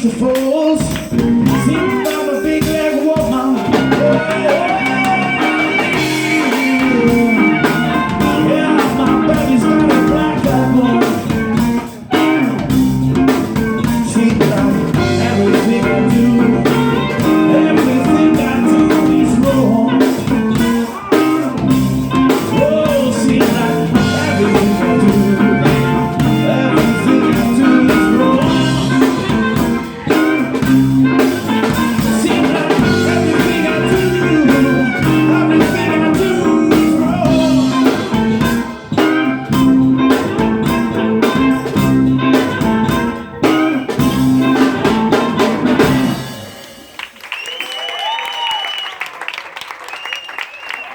reach the falls. Sing about a big leg woman. Yeah, my baby's got a black eyed boy. She got